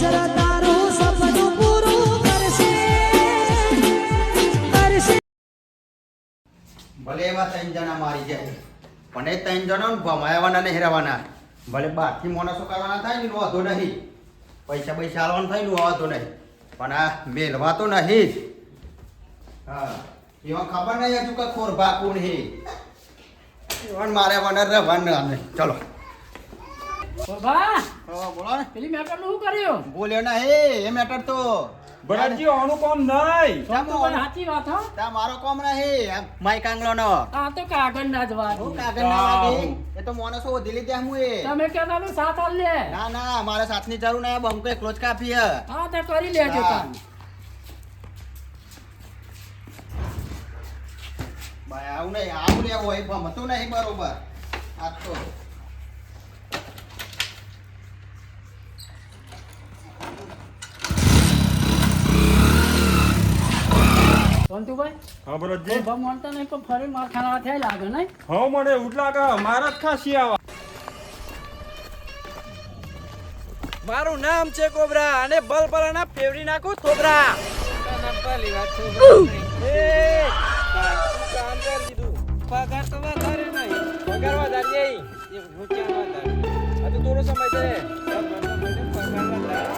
જરા તારું સપનું પૂરું કરશે કરશે. ભલે એવા 3 જણા મારી જાય પણ એ 3 જણા ભમાયાવાના ને હેરાવાના. ભલે બારથી માણસો કરવાના થાય ને વાંધો નહીં, પૈસા હાલવાનું થાય ને વાંધો નહીં, પણ આ મેલવા તો નહીં જ. હા એમાં ખબર નહીં હજુ કે ખોરભા કોણ હે એવન મારે વનર રવાના નહીં. ચલો બાબા બોલો ને. પેલી મેટર નું શું કર્યું? બોલ્યો ના હે એ મેટર તો બરાજી આનું કામ નહીં. તો પણ સાચી વાત હો. તા મારો કોમ નહીં માઈ કાંગલો નો આ તો કાગળ ના જ વાત. કાગળ ના લાગે એ તો માણસો વધી લીધા હું એ. તમે કહેતા તો સાથ આલ લે. ના ના મારે સાથની જરૂર નહીં, બંકો એકલો જ કાફી હે. હા તો કરી લેજો હા. તાન. ભાઈ આવું નહીં, આવું લેવું હોય ભમતું નહીં બરોબર. આ તો સોનતુભાઈ હા બરાજી. બમ માનતા નહીં પણ ફરી માર ખાના થયા લાગે નહીં. હા મને ઉઠલા કા મારા જ ખાસી આવા. મારું નામ છે કોબરા અને બલબલાના ફેવરી નાખું થોબરા. પગાર તો વધારે નહીં, પગાર વધારે નહીં, એ રૂપિયા વધારે. આ તો થોડો સમય છે. પગાર વધારે.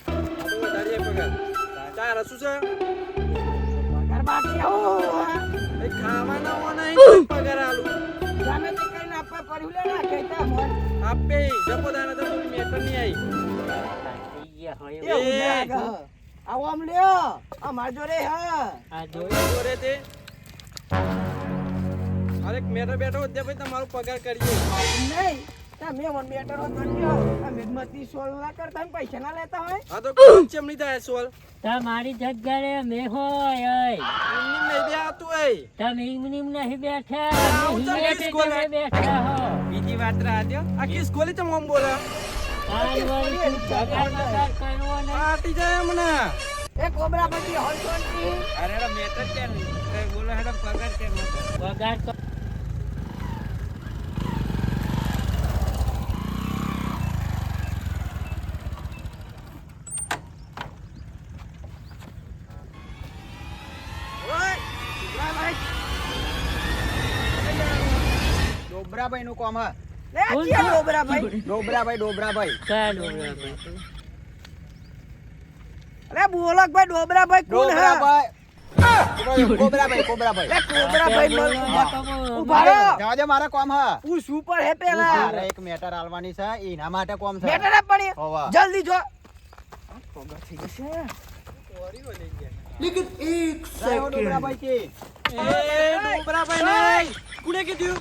આ તો વધારે પગાર. તારા શું છે? પગાર બાકી આવો. એ ખાવાના હો નહીં પગાર આલું. જામે તે કઈ ના આપવા પડ્યું લે ના કહેતા મોર. આપે જપો દાના તો થોડી મેટર નહીં આવી. આવો આમ લ્યો આ માર જોડે હા. આ જોરે તે અરે મેટર બેઠો હોત ભાઈ તમારો પગાર કરીએ. નહીં તમે મન મેટર હો કર્યો. આ મેદમતી સોલ ના કરતા ને પૈસા ના લેતા હોય. આ તો કોણ ચમની થાય સોલ તમારી જગ્યાએ મે હોય એમની નહીં બે આતું એ તમે ઇમનીમ નહીં બેઠા આવું તો નહીં કેસ ખોલે. બેઠા હો બીજી વાત રાહ્યો આ કિસ ખોલી તો મમ બોલા કાલ વળી તું પગાર બગાર કરવો નહીં. આટી જાય હમણાં. એ કોબરા બધી હોલ સોનતી. અરે એડા મેટર કેમ કઈ બોલો હેડા પગાર કેમ પગાર તો ડોબરાભાઈ નું કોમ હે. લે આ ક્યાં કોબરા ભાઈ? ડોબરાભાઈ. ચાલો અરે બોલક ભાઈ ડોબરા ભાઈ કોણ હે? કોબરાભાઈ. લે કોબરા ભાઈ ઉભા રહો. જવા દે મારા કોમ હે. હું સુપર હે પેલા. મારે એક મેટર આલવાની છે એના માટે કોમ છે. મેટર ના પડી. હોવા. જલ્દી જો. પગાર થઈ જશે. જાઓ ડોબરાભાઈ કે. એ ડોબરાભાઈ નહીં કુને કીધું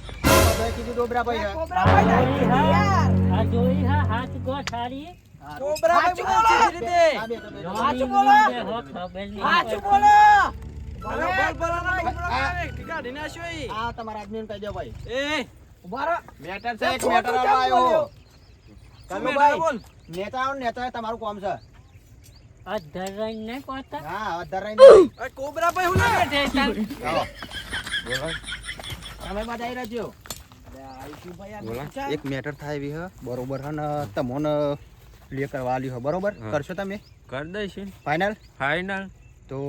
બધાએ કીધું ડોબરાભાઈ હે. કોબરા ભાઈ જોઈ ના યાર. આ જોઈ હા હાથ ગોઠારી ડોબરાભાઈ સાચું બોલો. બોલે રીતે આ બે તો બે. સાચું બોલો. ખબર નહીં સાચું બોલો. બોલો બલબલાના ડોબરાભાઈ ઠીકાડી નાખ્યો ઈ. આ તમારા આદમીને કહી દો ભાઈ. એ ઉભા રહો. મેટર છે એક ખોટું મેટર કેમ આલવા આવ્યો. બોલ્યો? શું ચાલો મેટર ભાઈ. બોલ નેતા તમારું કોમ છે. આ ધરાઈ નહીં પોતા હા અધરાઈ નહીં. આ કોબરાભાઈ હું ના બેઠે આવો. તમે બધા આવી રહેજો. એક મેટર થાય એવી હે બરોબર હે ને તમોને ક્લિયર કરવા આલ્યું હે બરોબર કરશો તમે કર દઈશું ફાઇનલ ફાઈનલ તો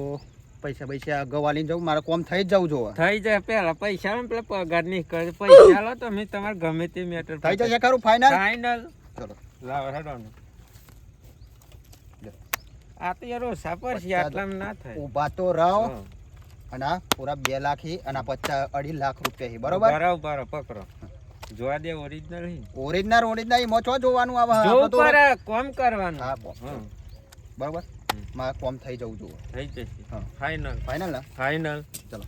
પૈસા ગવાલીને જવું મારે કોમ થઈ જ જવું જોવે થઈ જાય પેલા પૈસા ને પેલા પગાર ની કરે પૈસા લો તમે તમારે ગમે તે મેટર થઈ જશે ખરું ફાઇનલ ફાઈનલ ચલો લાવ હેડવાનું આ તો યાર ઓછા પર છે આટલામાં ના થાય ઊભા તો રહો હા. અને આ પૂરા 2 લાખ અને આ 2.5 લાખ રૂપિયા છે બરોબર બરાબર પકડો જોવા દે ઓરિજિનલ ઓરિજિનલ એમાં છો જોવાનું આવે જો આપણે તો પર કોમ કરવાનું હા કોમ. હા, બરોબર મારે કોમ થઈ જવું જોવે થઈ જશે હા. ફાઈનલ ફાઇનલ ને ફાઈનલ ચલો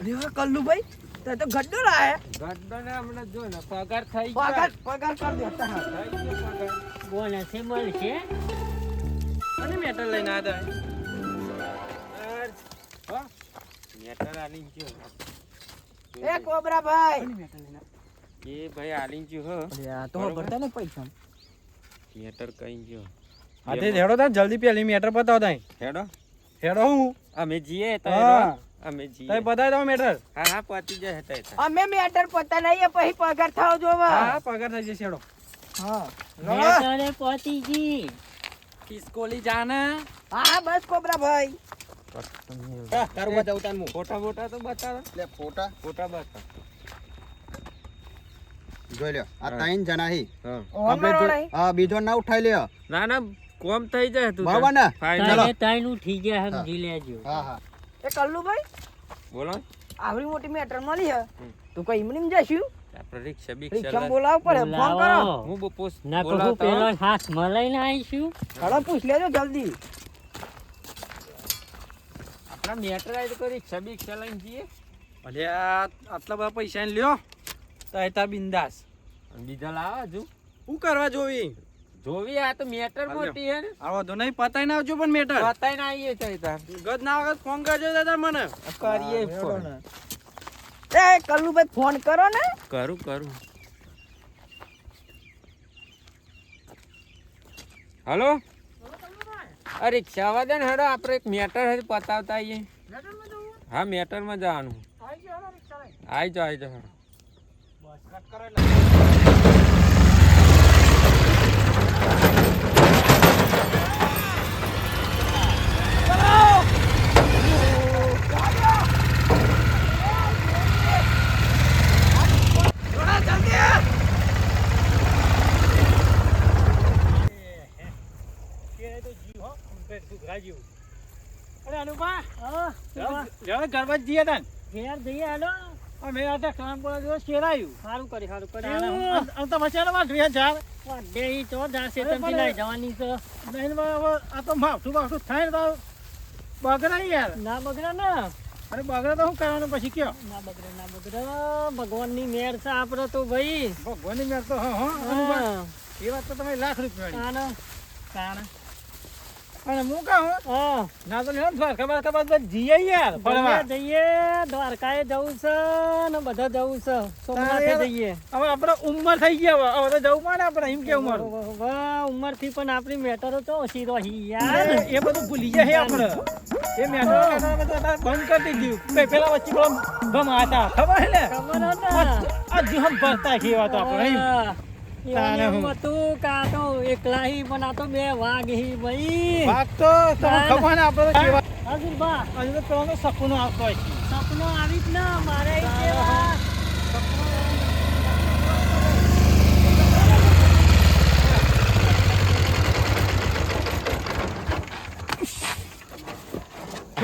અરે કલ્લુ ભાઈ તે તો ગડ્ડો લાય. ગડ્ડો ને હમણાં જો ને પગાર થઈ પગાર જાય પગાર કર દેતા હા. થઈ ગયો પગાર બોનસ મળશે અને મેટર લઈને આ દે હા મેટર આલી ગયો એ કોબરા ભાઈ. એ ભાઈ આલી ગયો હો અરે આ તો ભરતા ને પૈસા. મેટર કઈ ગયો આતે હેડો તા જલ્દી પેલી મેટર બતાવ તાઈ. હેડો હેડો હું અમે જીએ તો હા. અમે જીએ તાઈ બતાવી દો મેટર. હા હા પતી જાય હેતા અમે મેટર પતા નહીં પછી પગાર થાવ જોવા. હા પગાર થઈ જશે હેડો. હા મેટરે પહોંચી ગઈ. ખિસકોલી જાના હા બસ કોબરા ભાઈ તારું બતાવું તાન હું ફોટા ફોટા તો બતાવો એટલે ફોટા ફોટા બતાવો જોઈ લ્યો આ ત્રણ જણા હી હા ઓમર ઓળાઈ હા બીજો ના ઉઠાઈ લ્યો ના ના કોમ થઈ જાય તું બરાબર ને? ફાઇનલ ચાલો. ત્રણ ઉઠી ગયા સમજી લેજો. હા હા એ કલ્લુભાઈ બોલો આવડી મોટી મેટર મળી હે તું કઈ ઇમલીમ જઈશું આપણે રિક્ષા રિક્ષા બિક્ષા બોલાવ પડે ફોન કરો બોલાવો. હું બપોસ ના કહું બોલાવતા પેલો હાથ મલાઈને આવીશું. હળો પૂછ લેજો જલ્દી આપણા મેટર આવી તો રિક્ષા બિક્ષા લઈને જઈએ અલે આટલા બધા પૈસા ને લ્યો તાર બિંદાસ. અને બીજા લાવા હજુ શું કરવા જોવી? જોવી આ તો મેટર મોટી હે ને આ વધુ નહીં પતાઈ ના આવજો પણ મેટર. બતાઈને આવીએ છે તાર ગજ ના વખત ફોન કરજો દાદા મને. કરીએ ફોન એ કલ્લુભાઈ ફોન કરો ને કરું કરું હલો આ રિક્ષા આવા દે ને હેડો આપણે એક મેટર હજી પતાવતા આવીએ હા મેટરમાં જવાનું આવી જાઓ હેડો અરે અનુપા હા, ગરબા જઈએ તાન. ઘેર જઈએ હાલો. અમે આ કામ પર જો શેરાયું. સારું કરી સારું અને તમે ચાલો માં 2000 વાડે ઈ તો જાશે તમથી લઈ જવાની છે. નહીં આ તો માફું થાય ને તો બગડા યાર. ના બગડે ને અરે બગડા તો શું કરવાનું પછી કયો? ના બગડે ભગવાનની મેર છે આપડે તો ભાઈ. ભગવાનની મેર તો હા અનુપા. હા એ વાત તો તમે લાખ રૂપિયા તાણ. અને હું કહું હા ના તો લેવા દ્વારકા જઈએ યાર ફરવા. જઈએ દ્વારકાએ જવું છે ને બધા જવું છે. સોમનાથે જઈએ. હવે આપણે ઉંમર થઈ ગયા હવે તો જવું પડે આપણે એમ કે ઉંમર ઉંમર થી પણ આપણી મેટરો તો ઓછી રહી યાર. એ બધું ભૂલી જાય આપણે એ મેટરો બંધ કરી દીધું પેલા વચ્ચે ગમા હતા ખબર હે ને ખબર હતા. આ જીવન ભરતા કેવા તો આપણે હા. તાણે હું. એવું હતું કે આ તો એકલા હી પણ આ તો બે વાઘ હી ભાઈ. વાત તો તમને ખબર ને આપણે તો કેવા હાજર બા હજુ તો પેલો સપનું આવતો હોય છે. સપનો આવી જ ને મારે ઈ કેવા.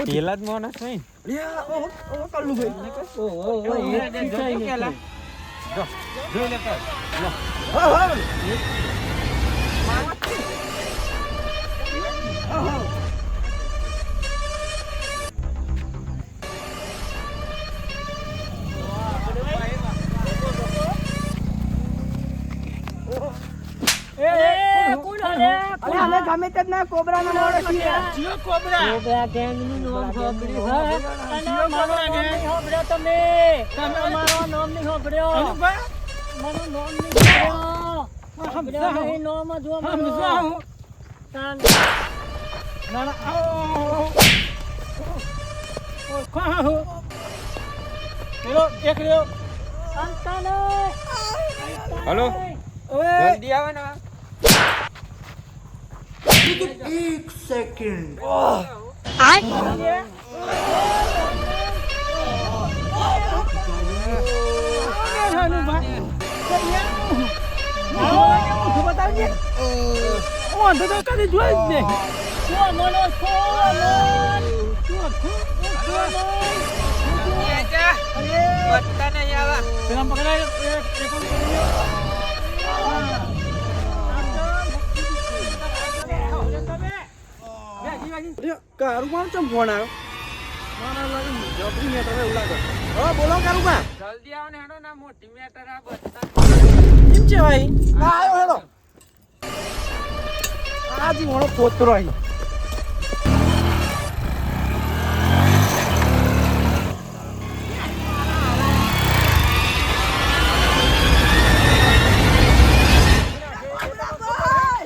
પેલા જ માણસ નહીં જોઈ લેતા કોણ હલે? અરે અમે ગમે તે જ ના કોબરાનો મોડો છીએ જીઓ કોબરા કોબરા ગેંગનું નામ સાંભળ્યું હે? અને મારો નામ નહીં સાંભળ્યો તમે. તમારો નામ નહીં સાંભળ્યો. અનુભા મારું નામ નહીં સાંભળ્યો. સાંભળ્યો નહીં નામ જ હો મારું. સમજાવું તાન. ના ના આવો પેલો એક રહ્યો અંતાને. હલો ઓએ જલ્દી આવો ને વાંધો તો કદી જોઈ જ નહીં સોમનો બત્તા નહીં આવા પેલા પકડાય કારું કોણ ચમ ફોન આવ્યો બોલો કારુબા જલ્દી આવો ને હેડો ના મોટી મેટર આ બત્તા કેમ છે ભાઈ આવ્યો હેડો આજી મોણો પોતરો અહીં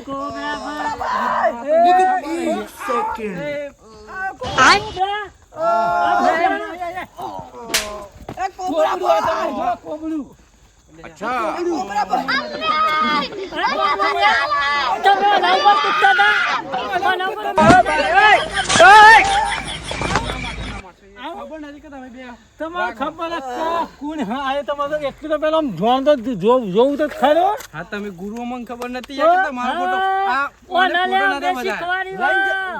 કોબરા એ કોબરા કોબડું અચ્છા તમે લાઈવ કૂદતા હતા ખબર નથી કે તમે બે તમારે ખબર જ છે કોણ હા આયે તમારે એટલું તો પેલો આમ જોણ તો જોવું તો ખરો હા તમે ગુરુ મને ખબર નથી યાર કે તમારો ફોટો આ ઓના લે ફોટો અમે નતા શીખવાડી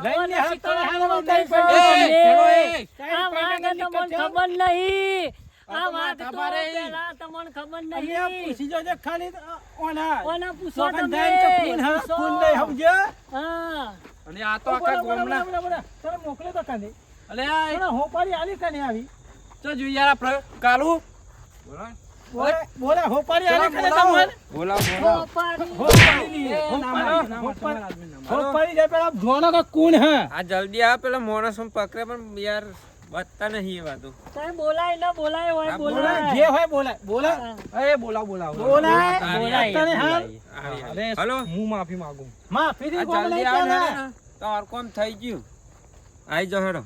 લઈને હાથ કરે હાલો એ ખેડો એ આ વાત તમને ખબર નહીં આ વાત તો તમારે પેલા તમને ખબર અહીંયા નહીં પૂછી જોજે ખાલી ઓના ઓના પૂછો સોગન તમે દાન કે કોણ હા કોણ નહીં સમજે હા અને આ તો આખા ગોમના તને મોકલે તો કાને અલે આ હોપારી આલી કાને આવી તો જો યાર આપણે કાલુ બોલા હોપારી આલી કાને તમારે બોલાવ હોપારી જાય પેલા જોણો કે કોણ હે આ જલ્દી આ પેલા માણસ પકડે પણ યાર બતા નહીં એ વાતો તમે બોલાય ના બોલાય હોય બોલાય જે હોય બોલા એ બોલાવ બોલાય બોલાય. અરે હલો હું માફી માંગુ માફી આ દી કોમ જલ્દી નહીં આવ ચાલે ને તો ઓર કોમ થઈ ગયું આઈ જો હેડો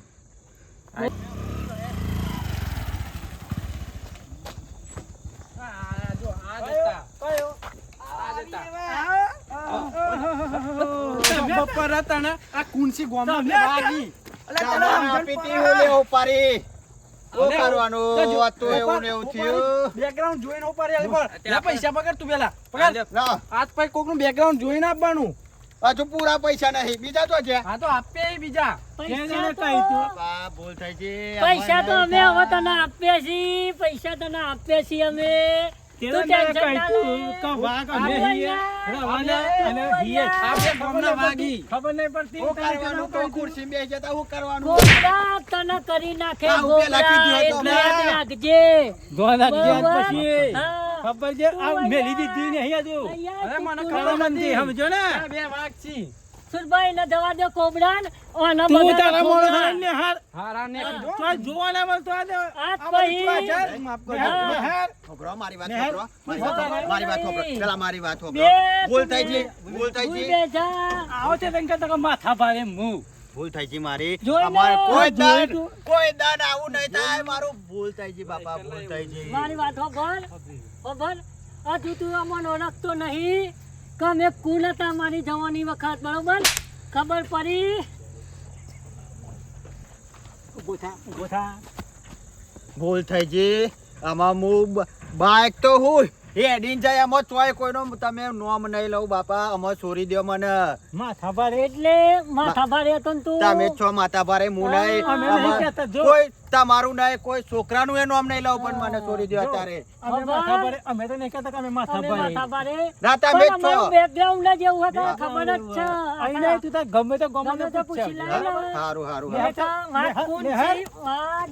બપોર હતા ને આ કુંસી ગોમમાં મેં ભાગી પીટી હોલે હોપારી ઓ અલે, કરવાનું આ તો એવું ને એવું થયું બેકગ્રાઉન્ડ જોઈને ઉપર આલી પણ લે પૈસા પકડ તું પેલા પકડ ના આજ પછી કોકનું બેકગ્રાઉન્ડ જોઈને આપવાનું હજુ પૂરા પૈસા નહીં બીજા તો છે હા તો આપે ઈ બીજા પૈસા તો આ ભૂલ થઈ છે પૈસા તો અમે હવે તને આપીએ છીએ પૈસા તને આપીએ છીએ અમે તું ટેન્શન ના લે. આ બે ગોમના વાગી ખબર નહીં પડતી હું કરવાનું તો ખુરશી બેસી જતા હું કરવાનું ગોબરા તને કરી નાખે આ ઉભેલા ગોબરા કીધું એટલે હતું યાદ રાખજે ધોના ગયા બરોબર? પછી હા. ખબર છે આ મેલી દીધી ને અહીંયા જો અહીંયા અરે મને તું ખબર નથી સમજો ને આ બે વાગ છી સુરભાઈ ને જવા દે કોબરા ને ઓના તું બધા તારા મોડો કોબરા. થઈને હાર હારા ને કીધું તો આ જોવાના મળતો આ દે આજ આ બધું પછી. તું આ ચાલ. માફ હા. કરજો હાર. છોકરો મારી વાત ને છોકરો મારી વાત છોકરો પેલા મારી વાત છોકરો બે ભૂલ થઈ છે તમે ભૂલ થઈ ભૂલ છે બેજા. આવો છે તેમ કે માથા ભારે મું ભૂલ થઈ છે મારી જોઈને અમારે જોયું કોઈ દાન આવું નહીં થાય મારું ભૂલ થઈ છે બાપા ભૂલ થઈ છે મારી વાત ખબર આ તું અમને ઓળખતો નહીં કે અમે કોણ હતા મારી જવાની વખત બરોબર ખબર પડી ઉભો થા ભૂલ થઈ છે આમાં હું બાઈક તો હું હેડીને જાય એમાં તોય કોઈનો તમે નોમ નહીં લઉં બાપા આમાં છોડી દો મને માથા ભારે એટલે માથા ભારે હતો ને તું તમે છો માતા ભારે હું નહીં અમે નહીં આમાં કહેતા, જો. કોઈ તમારું નહીં કોઈ છોકરાનું એ નોમ નહીં લઉં પણ મને છોડી દો અત્યારે અમે માથા ભારે અમે તો નહીં કહેતા કે અમે માથા અમે ભારે માથા ભારે ના તમે જ છો બેકગ્રાઉન્ડ જેવું હતું ખબર જ છે અહીં નહીં તું તાર ગમે તો ગમે ગમે તે પૂછી લે. સારું સારું ને વાત કોણ ને હાર. છે વાત